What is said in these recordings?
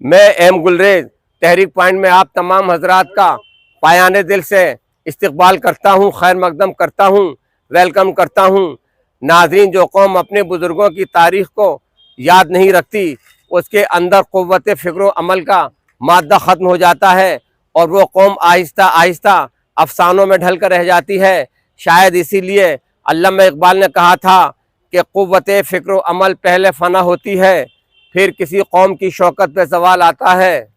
मैं एम गुलरेज तहरीक पॉइंट में आप तमाम हजरात का पायाने दिल से इस्तकबाल करता हूँ, खैर मकदम करता हूँ, वेलकम करता हूँ। नाज़रीन, जो कौम अपने बुज़ुर्गों की तारीख़ को याद नहीं रखती, उसके अंदर क़ुव्वत फ़िक्र अमल का मादा ख़त्म हो जाता है और वो कौम आहिस्ता आहिस्ता अफसानों में ढल कर रह जाती है। शायद इसीलिए अल्लामा इक़बाल ने कहा था कि क़ुव्वत फ़िक्र अमल पहले फ़ना होती है, फिर किसी कौम की शौकत पे सवाल आता है।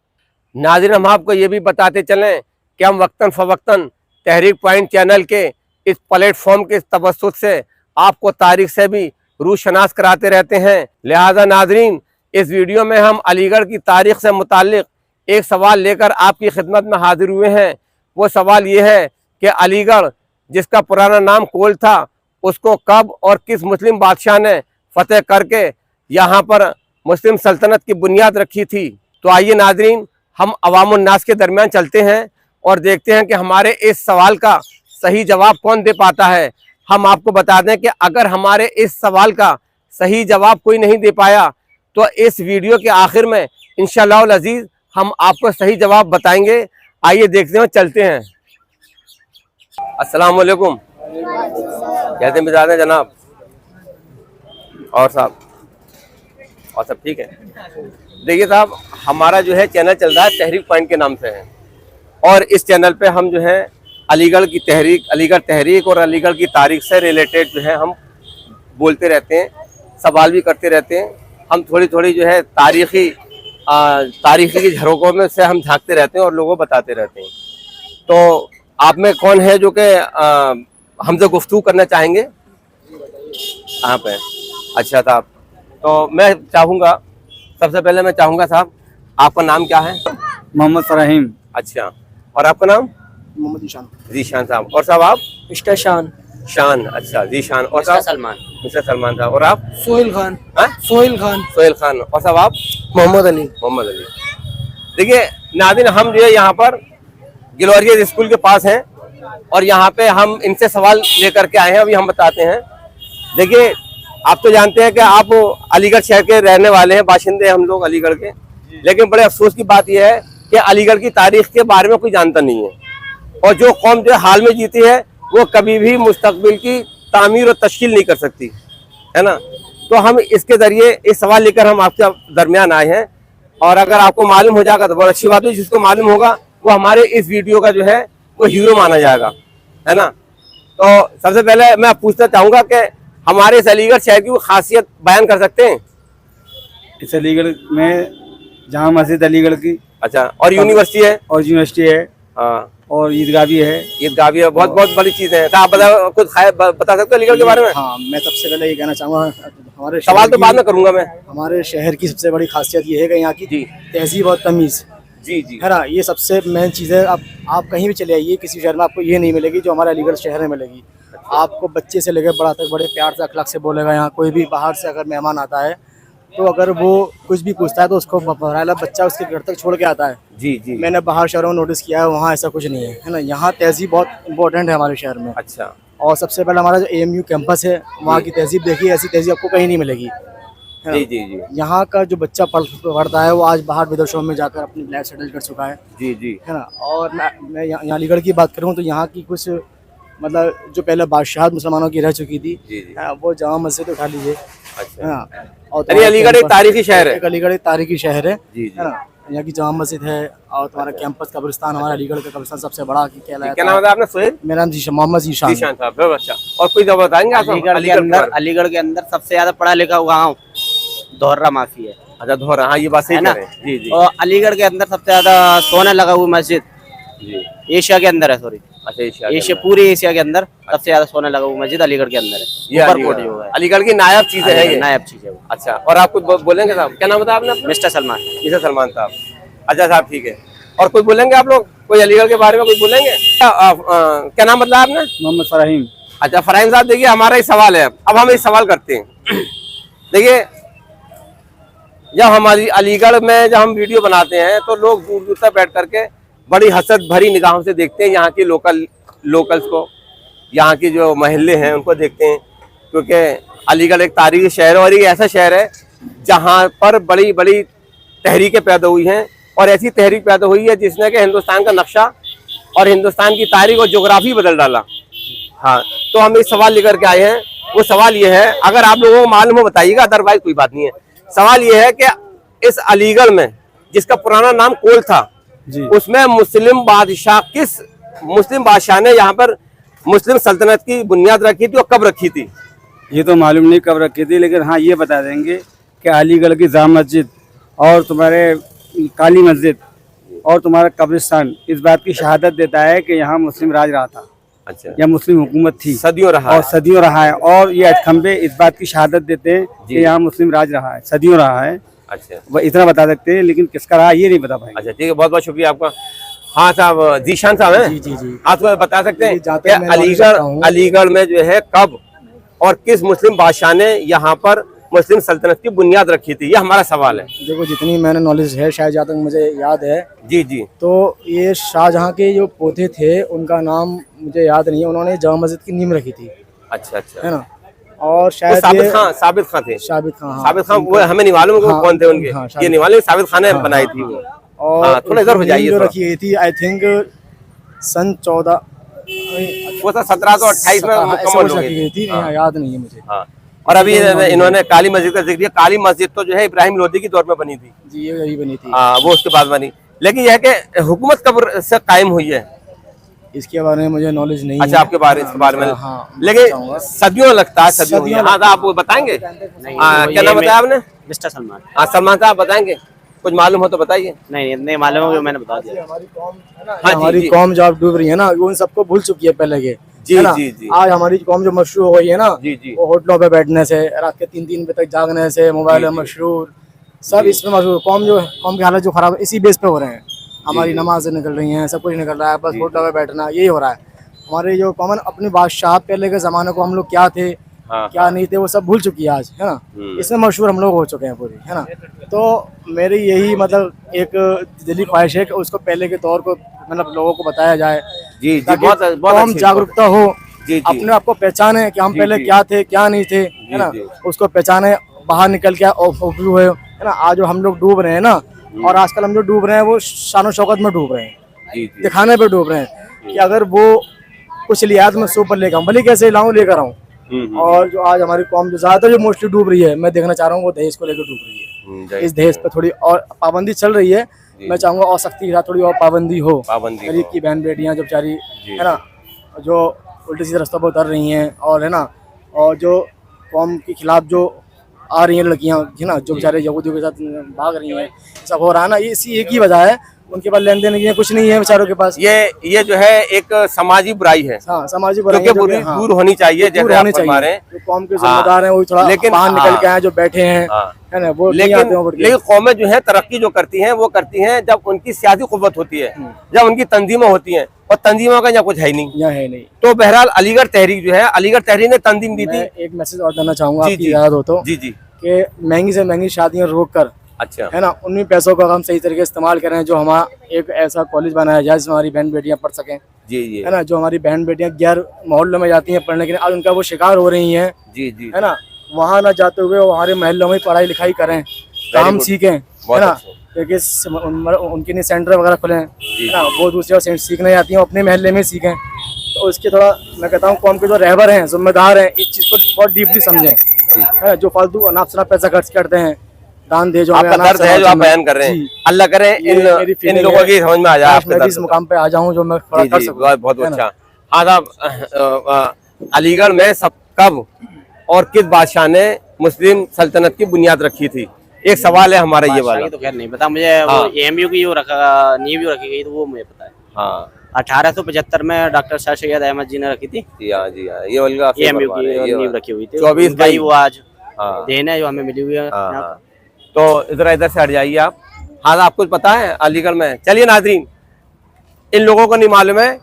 नाज़रीन, हम आपको ये भी बताते चलें कि हम वक्तन फ़वक्तन तहरीक पॉइंट चैनल के इस प्लेटफॉर्म के तवस्सुत से आपको तारीख से भी रूशनास कराते रहते हैं। लिहाजा नाज़रीन, इस वीडियो में हम अलीगढ़ की तारीख़ से मुताल्लिक़ एक सवाल लेकर आपकी खिदमत में हाजिर हुए हैं। वो सवाल ये है कि अलीगढ़, जिसका पुराना नाम कोल था, उसको कब और किस मुस्लिम बादशाह ने फतेह करके यहाँ पर मुस्लिम सल्तनत की बुनियाद रखी थी। तो आइए नाज़रीन, हम अवामुन नास के दरमियान चलते हैं और देखते हैं कि हमारे इस सवाल का सही जवाब कौन दे पाता है। हम आपको बता दें कि अगर हमारे इस सवाल का सही जवाब कोई नहीं दे पाया तो इस वीडियो के आखिर में इंशाअल्लाह अज़ीज़ हम आपको सही जवाब बताएंगे। आइए देखते हैं, चलते हैं। अस्सलाम वालेकुम, कैसे मिजाज हैं जनाब? और साहब, और सब ठीक है? देखिए साहब, हमारा जो है चैनल चल रहा है तहरीक पॉइंट के नाम से है और इस चैनल पे हम जो है अलीगढ़ की तहरीक, अलीगढ़ तहरीक और अलीगढ़ की तारीख से रिलेटेड जो है हम बोलते रहते हैं, सवाल भी करते रहते हैं। हम थोड़ी थोड़ी जो है तारीखी की झरोकों में से हम झांकते रहते हैं और लोगों को बताते रहते हैं। तो आप में कौन है जो कि हमसे गुफ्तगू करना चाहेंगे? कहाँ पे? अच्छा साहब, तो मैं चाहूँगा, सबसे पहले मैं चाहूँगा साहब, आपका नाम क्या है? मोहम्मद फराहिम। अच्छा, और आपका नाम? मोहम्मद जीशान। जीशान साहब। और साहब आप? मिस्टर शान। शान, अच्छा जीशान। और साहब? सलमान। मिस्टर सलमान साहब। और आप? सोहेल खान। सोहेल खान। सोहेल खान। और साहब आप? मोहम्मद अली। मोहम्मद अली। देखिए नाज़रीन, हम जो है यहाँ पर गिलोरिया स्कूल के पास हैं और यहाँ पे हम इनसे सवाल लेकर के आए हैं, अभी हम बताते हैं। देखिए, आप तो जानते हैं कि आप अलीगढ़ शहर के रहने वाले हैं, बाशिंदे हम लोग अलीगढ़ के, लेकिन बड़े अफसोस की बात यह है कि अलीगढ़ की तारीख के बारे में कोई जानता नहीं है और जो कौम जो हाल में जीती है वो कभी भी मुस्तकबिल की तामीर और तश्कील नहीं कर सकती है ना। तो हम इसके ज़रिए इस सवाल लेकर हम आपके दरमियान आए हैं और अगर आपको मालूम हो जाएगा तो बहुत अच्छी बात है। जिसको मालूम होगा वो हमारे इस वीडियो का जो है वो हीरो माना जाएगा, है ना। तो सबसे पहले मैं पूछना चाहूँगा कि हमारे इस अलीगढ़ शहर की वो खासियत बयान कर सकते हैं? इस अलीगढ़ में जहाँ मस्जिद अलीगढ़ की, अच्छा, और यूनिवर्सिटी है? और यूनिवर्सिटी है, हाँ, और ईदगाह भी है। ईदगाह भी है, बहुत बहुत बड़ी चीज़ है। तो आप कुछ बता सकते हो अलीगढ़ के बारे में? हाँ, मैं सबसे पहले ये कहना चाहूँगा, हमारे सवाल तो बाद में करूँगा मैं। हमारे शहर की सबसे बड़ी खासियत ये है कि यहाँ की जी तहजीब और तमीज़, जी जी, है ना, ये सबसे मेन चीज़ है। आप कहीं भी चले आइए, किसी शहर में आपको ये नहीं मिलेगी जो हमारे अलीगढ़ शहर में मिलेगी। आपको बच्चे से लेकर बड़ा तक बड़े प्यार से अखलाक से बोलेगा। यहाँ कोई भी बाहर से अगर मेहमान आता है तो अगर वो कुछ भी पूछता है तो उसको बहरहाल बच्चा उसके घर तक छोड़ के आता है। जी जी। मैंने बाहर शहरों में नोटिस किया है, वहाँ ऐसा कुछ नहीं है ना। यहाँ तहजीब बहुत इंपॉर्टेंट है हमारे शहर में। अच्छा, और सबसे पहले हमारा जो AMU कैंपस है, वहाँ की तहजीब देखिए, ऐसी तहजीब आपको कहीं नहीं मिलेगी। जी जी जी, यहाँ का जो बच्चा पढ़ता है वो आज बाहर विदेशों में जाकर अपनी लाइफ सेटल कर चुका है, जी जी, है ना। और मैं यहाँ अलीगढ़ की बात करूँ तो यहाँ की कुछ मतलब जो पहले बादशाह मुसलमानों की रह चुकी थी, जी जी। वो जामा मस्जिद उठा लीजिए, अच्छा, है ना। और यानी अलीगढ़ एक तारीखी शहर है। अलीगढ़ एक तारीखी शहर है, जी जी। है ना। यहाँ की जामा मस्जिद है और तुम्हारा कैंपस कब्रिस्तान, हमारा अलीगढ़ का कब्रिस्तान सबसे बड़ा कहलाता क्या नाम है आपने? सोहेल? मेरा नाम मोहम्मद जीशान। जीशान साहब, बहुत अच्छा। और कोई जवाब बताएंगे आप? अलीगढ़ के अंदर सबसे ज्यादा पढ़ा लिखा गाँव धोर्रा माफी है। अच्छा, धोरा, हाँ ये बात सही है ना। कह रहे हैं। जी जी और अलीगढ़ के अंदर सबसे ज्यादा सोना लगा हुआ मस्जिद जी। एशिया के अंदर है, सॉरी अच्छा, एशिया, पूरी एशिया के अंदर सबसे ज्यादा सोना लगा हुआ मस्जिद अलीगढ़ के अंदर है। ये ऊपरकोट जो है अलीगढ़ की नायाब चीजें है ये। नायाब चीज है वो। अच्छा, और आप कुछ बोलेंगे साहब? क्या नाम बताया आपने? मिस्टर सलमान। मिस्टर सलमान साहब। अच्छा साहब, ठीक है। और कुछ बोलेंगे आप लोग? कोई अलीगढ़ के बारे में कुछ बोलेंगे? क्या नाम बताया आपने? मोहम्मद फराहिम। अच्छा फराहिम साहब, देखिए हमारा एक सवाल है, अब हम एक सवाल करते हैं। देखिए, जब हमारी अलीगढ़ में जब हम वीडियो बनाते हैं तो लोग दूर दूर तक बैठ करके बड़ी हसद भरी निगाहों से देखते हैं यहाँ की लोकल्स को, यहाँ की जो महल्ले हैं उनको देखते हैं, क्योंकि अलीगढ़ एक तारीखी शहर है और एक ऐसा शहर है जहाँ पर बड़ी बड़ी तहरीकें पैदा हुई हैं, और ऐसी तहरीक पैदा हुई है जिसने कि हिंदुस्तान का नक्शा और हिंदुस्तान की तारीख और ज्योग्राफी बदल डाला। हाँ, तो हम एक सवाल लेकर के आए हैं। वो सवाल ये है, अगर आप लोगों को मालूम हो बताइएगा, अदरवाइज कोई बात नहीं है। सवाल ये है कि इस अलीगढ़ में, जिसका पुराना नाम कोल था, उसमें मुस्लिम बादशाह ने यहाँ पर मुस्लिम सल्तनत की बुनियाद रखी थी, और कब रखी थी? ये तो मालूम नहीं कब रखी थी, लेकिन हाँ ये बता देंगे कि अलीगढ़ की जामा मस्जिद और तुम्हारे काली मस्जिद और तुम्हारा कब्रिस्तान इस बात की शहादत देता है कि यहाँ मुस्लिम राज रहा था। अच्छा, या मुस्लिम हुकूमत थी, सदियों रहा और है। सदियों रहा है। और ये खंबे इस बात की शहादत देते हैं कि यहाँ मुस्लिम राज रहा है, सदियों रहा है। अच्छा, वह इतना बता सकते हैं, लेकिन किसका रहा ये नहीं बता पाएंगे। अच्छा, ठीक है, बहुत बहुत शुक्रिया आपका। हाँ साहब, जीशान साहब हैं, जी। आप तो बता सकते हैं जहाँ तक कि मैं knowledge रखता हूँ। अलीगढ़ में जो है कब और किस मुस्लिम बादशाह ने यहाँ पर मुस्लिम सल्तनत की बुनियाद रखी थी? ये हमारा सवाल है। देखो, जितनी मैंने नॉलेज है, शायद जहाँ तक मुझे याद है, जी जी, तो ये शाहजहाँ के जो पोते थे उनका नाम मुझे याद नहीं है, उन्होंने जामा मस्जिद की नींव रखी थी, अच्छा अच्छा, है ना। और वो शायद साबित ये खान थे। साबित खान, हाँ, साबित खान, वो हमें नहीं मालूम हाँ, कौन थे उनके, हाँ, ये नहीं मालूम, साबित खान ने हाँ, बनाई हाँ, थी वो। और हाँ, थोड़ा इधर हो जाइए जो थोड़ा। रखी गई थी, आई थिंक सन 14 वो था 1728 में मुकम्मल हो रखी गई गई थी। थी, याद नहीं है मुझे। हाँ, और अभी इन्होंने काली मस्जिद का जिक्र किया। काली मस्जिद तो जो है इब्राहिम लोधी की दौर में बनी थी। जी, ये यही बनी थी। हाँ, वो उसके बाद बनी। लेकिन यह है कि हुकूमत कब से कायम हुई है? इसके बारे में मुझे नॉलेज नहीं अच्छा, है। आपके बारे इसके बारे में, हाँ, लेकिन सदियों लगता है, सदियों। हाँ, तो आप बताएंगे? क्या नाम बताया आपने? मिस्टर सलमान। हाँ, सलमान साहब बताएंगे, कुछ मालूम हो तो बताइए। नहीं नहीं मालूम हो, मैंने बता दिया। हमारी कौम है ना, हाँ, हमारी जी। कौम जो अब डूब रही है ना, वो उन सबको भूल चुकी है पहले के, जी है ना। जी जी, आज हमारी कौम जो मशहूर हो गई है ना, जी जी, वो होटलों पे बैठने से, रात के 3-3 बजे तक जागने से, मोबाइल में मशहूर, सब इसमें मशहूर। कौम की हालत जो खराब है, इसी बेस पे हो रहे हैं। हमारी नमाजें निकल रही हैं, सब कुछ निकल रहा है, बस होटलों पे बैठना यही हो रहा है। हमारे जो कॉमन अपने बादशाह पहले के जमाने को, हम लोग क्या थे, हाँ, क्या नहीं थे, वो सब भूल चुकी है आज, है ना। इसमें मशहूर हम लोग हो चुके हैं पूरी, है ना। तो मेरी यही मतलब एक दिली ख्वाहिश है कि उसको पहले के तौर को मतलब लोगों को बताया जाए, जी जी, ताकि बहुत बहुत कौम अच्छी जागरूकता हो, जी जी, अपने आप को पहचाने कि हम जी, पहले जी। क्या थे क्या नहीं थे, है ना। जी। उसको पहचाने, बाहर निकल के उपलू हुए, है ना। आज जो हम लोग डूब रहे हैं ना, और आजकल हम जो डूब रहे हैं वो शान शौकत में डूब रहे हैं, जी जी, दिखाने पे डूब रहे हैं कि अगर वो कुछ लिहाज में ऊपर लेकर आऊँ, भले कैसे लाऊं लेकर आऊँ। और जो आज हमारी कौम जो ज्यादातर जो मोस्टली डूब रही है, मैं देखना चाह रहा हूँ, वो दहेज को लेकर डूब रही है। इस दहेज पे थोड़ी और पाबंदी चल रही है, मैं चाहूंगा और सख्ती के साथ थोड़ी और पाबंदी हो। पाबंदी गरीब की बहन बेटियां जो बेचारी, है ना, जो उल्टे सीधे रास्तों पर उतर रही हैं, और है ना, और जो कौम के खिलाफ जो आ रही हैं लड़कियां, है ना, जो बेचारे यहूदियों के साथ भाग रही हैं, सब हो रहा है ना। ये इसी एक ही वजह है, उनके पास लेन देन की कुछ नहीं है बेचारों के पास। ये जो है एक समाजी बुराई है, हाँ, सामाजिक जो कि दूर होनी चाहिए, जैसे आप फरमा रहे हैं। जो कौम के जिम्मेदार हैं वो थोड़ा लेकिन बाहर निकल हाँ, के आए, जो बैठे हैं, हाँ, है ना, वो नहीं आते हैं। लेकिन कौमें जो है तरक्की जो करती हैं वो करती हैं जब उनकी सियासी कुव्वत होती है, जब उनकी तंजीमें होती हैं, और तंजीमों का यहाँ कुछ है ही नहीं। यहाँ है नहीं। तो बहरहाल अलीगढ़ तहरीक जो है, अलीगढ़ तहरीक ने तंजीम दी थी। मैं एक मैसेज और देना चाहूंगा, जी, आपकी जी। याद हो तो, जी जी, कि महंगी से महंगी शादियां रोक कर, अच्छा, है ना, उन्हीं पैसों का हम सही तरीके से इस्तेमाल करें, जो हमारा एक ऐसा कॉलेज बनाया जाए जिसमें हमारी बहन बेटियां पढ़ सकें, जी जी, है ना। जो हमारी बहन बेटियां गैर मोहल्लों में जाती हैं पढ़ने के लिए, आज उनका वो शिकार हो रही हैं, जी जी, है ना। वहाँ ना जाते हुए वो हमारे महल्लों में पढ़ाई लिखाई करें, काम good. सीखें, है बहुत ना। अच्छा। क्योंकि उनके लिए सेंटर वगैरह खुले, है ना, वो दूसरे और सीखने जाती हैं, अपने महल्ले में सीखें। तो उसके थोड़ा मैं कहता हूँ कौम के जो रहबर हैं, जिम्मेदार हैं, इस चीज़ को बहुत डीपली समझें, है ना। जो फालतू अनाप शनाप पैसा खर्च करते हैं, दान दे जो आपका दर्द है जो आप बयान कर रहे हैं, अल्लाह करे इन लोगों की समझ में आ जाए, मैं भी इस मुकाम पे आ जाऊँ जो मैं थोड़ा कर सकूँ। बहुत अच्छा। हाँ साहब, अलीगढ़ में सब कब और किस बादशाह ने मुस्लिम सल्तनत की बुनियाद रखी थी? एक सवाल है हमारा ये वाला। तो खैर नहीं पता मुझे। हाँ। वो एएमयू की जो नींव रखी गई, तो वो मुझे पता है। हाँ, 1875 में डॉक्टर शाह सैयद अहमद जी ने रखी थी। जी हाँ, जी हाँ, ये वाली आप सही एएमयू फरमा रहे हैं, की ये नींव वाला। रखी हुई थी। 24 उनका ही वो आज हाँ, देन है जो हमें मिली हुई है। हाँ, हाँ। तो इधर से हट जाइए आप। हाँ, आपको कुछ पता है अलीगढ़ में? चलिए नाज़रीन, इन लोगों को नहीं मालूम है,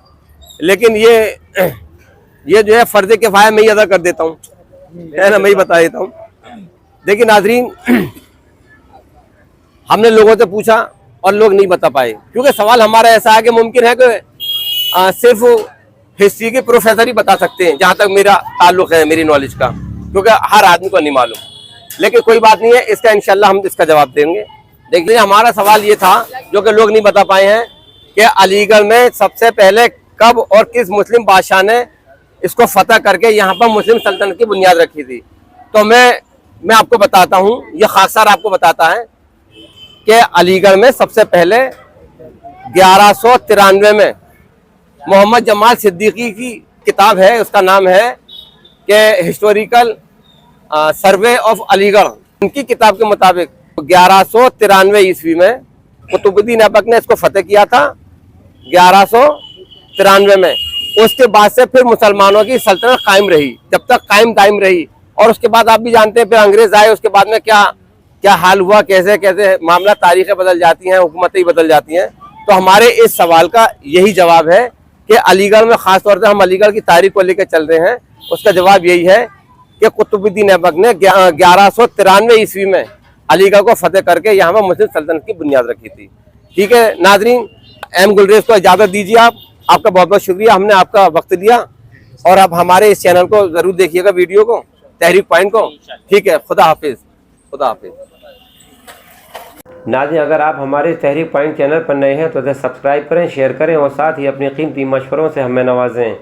लेकिन ये जो है फर्ज किफ़ाया मैं ही अदा कर देता हूँ, है ना, मैं ही बता देता हूँ। देखिए नाज़रीन, हमने लोगों से पूछा और लोग नहीं बता पाए, क्योंकि सवाल हमारा ऐसा है कि मुमकिन है कि सिर्फ हिस्ट्री के प्रोफेसर ही बता सकते हैं, जहाँ तक मेरा ताल्लुक है, मेरी नॉलेज का, क्योंकि हर आदमी को नहीं मालूम। लेकिन कोई बात नहीं है, इसका इंशाल्लाह हम इसका जवाब देंगे। देखिए हमारा सवाल ये था जो कि लोग नहीं बता पाए हैं कि अलीगढ़ में सबसे पहले कब और किस मुस्लिम बादशाह ने इसको फतह करके यहाँ पर मुस्लिम सल्तनत की बुनियाद रखी थी। तो मैं आपको बताता हूँ, ये खाकसार आपको बताता है कि अलीगढ़ में सबसे पहले 1193 में मोहम्मद जमाल सिद्दीकी की किताब है, उसका नाम है कि हिस्टोरिकल सर्वे ऑफ अलीगढ़। उनकी किताब के मुताबिक 1193 ईस्वी में कुतुबुद्दीन ऐबक ने इसको फतेह किया था 1193 में। उसके बाद से फिर मुसलमानों की सल्तनत कायम रही, जब तक कायम रही। और उसके बाद आप भी जानते हैं फिर अंग्रेज आए, उसके बाद में क्या क्या हाल हुआ, कैसे कैसे मामला, तारीखें बदल जाती हैं, हुकूमतें बदल जाती हैं। तो हमारे इस सवाल का यही जवाब है कि अलीगढ़ में खास तौर से हम अलीगढ़ की तारीख को लेकर चल रहे हैं। उसका जवाब यही है कि कुतुबुद्दीन ऐबक ने 1193 ईस्वी में अलीगढ़ को फतेह करके यहाँ पर मुस्लिम सल्तनत की बुनियाद रखी थी। ठीक है नाजरीन, एम गुलरेज को इजाज़त दीजिए। आपका बहुत बहुत शुक्रिया, हमने आपका वक्त दिया। और आप हमारे इस चैनल को ज़रूर देखिएगा, वीडियो को, तहरीक पॉइंट को। ठीक है, खुदा हाफिज़, खुदा हाफिज़। नाज़रीन, अगर आप हमारे तहरीक पॉइंट चैनल पर नए हैं तो इसे सब्सक्राइब करें, शेयर करें और साथ ही अपनी कीमती मशवरों से हमें नवाजें।